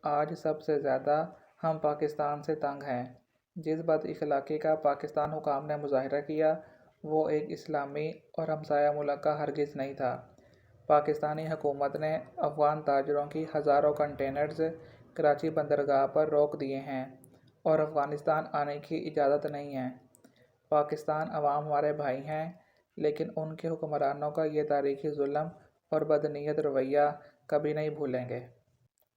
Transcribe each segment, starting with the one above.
आज सबसे ज़्यादा हम पाकिस्तान से तंग हैं। जिस बद-इख़लाक़ी का पाकिस्तान हुकाम ने मुज़ाहिरा किया, वो एक इस्लामी और हमसाया मुल्क का हरगिज़ नहीं था। पाकिस्तानी हुकूमत ने अफ़गान ताजरों की हज़ारों कंटेनर्स कराची बंदरगाह पर रोक दिए हैं और अफ़गानिस्तान आने की इजाज़त नहीं है। पाकिस्तान अवाम हमारे भाई हैं, लेकिन उनके हुक्मरानों का ये तारीख़ी ज़ुल्म और बदनीयत रवैया कभी नहीं भूलेंगे।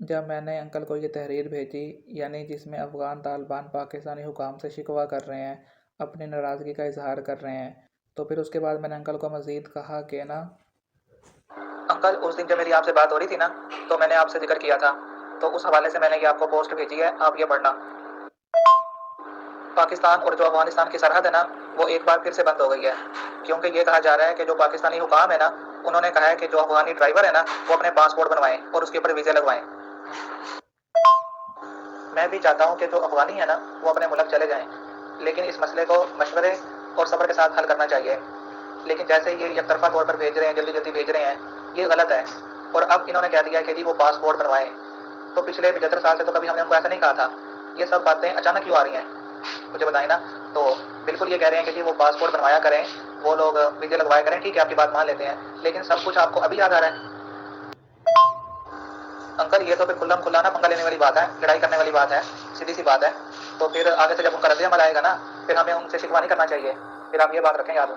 जब मैंने अंकल को ये तहरीर भेजी, यानी जिसमें अफ़गान तालिबान पाकिस्तानी हुकाम से शिकवा कर रहे हैं, अपनी नाराज़गी का इज़हार कर रहे हैं, तो फिर उसके बाद मैंने अंकल को मज़ीद कहा कि अंकल, उस दिन जब मेरी आपसे बात हो रही थी ना, तो मैंने आपसे जिक्र किया था, तो उस हवाले से मैंने ये आपको पोस्ट भेजी है, आप ये पढ़ना। पाकिस्तान और जो अफगानिस्तान की सरहद है ना, वो एक बार फिर से बंद हो गई है, क्योंकि ये कहा जा रहा है कि जो पाकिस्तानी हुकाम है ना, उन्होंने कहा है कि जो अफगानी ड्राइवर है ना, वो अपने पासपोर्ट बनवाएं और उसके ऊपर वीज़े लगवाएं। मैं भी चाहता हूँ कि जो अफगानी है ना, वो अपने मुल्क चले जाएं, लेकिन इस मसले को मशवरे और सब्र के साथ हल करना चाहिए। लेकिन जैसे ये एक तरफा तौर पर भेज रहे हैं, जल्दी जल्दी भेज रहे हैं, ये गलत है। और अब इन्होंने कह दिया है कि जी वो पासपोर्ट बनवाएं। तो पिछले 75 साल से तो कभी हमने उनको ऐसा नहीं कहा था। ये सब बातें अचानक क्यों आ रही हैं, मुझे बताएं ना। तो बिल्कुल ये कह रहे हैं कि जी वो पासपोर्ट बनवाया करें, वो लोग वीज़े लगवाया करें। ठीक है, आपकी बात मान लेते हैं, लेकिन सब कुछ आपको अभी याद आ रहा है। अंकल, ये तो फिर खुल्लम खुल्ला ना पंगा लेने वाली बात है, लड़ाई करने वाली बात है, सीधी सी बात है। तो फिर आगे से जब उनका रद्द अमल आएगा ना, फिर हमें उनसे शिकवा नहीं करना चाहिए। फिर आप ये बात रखें याद।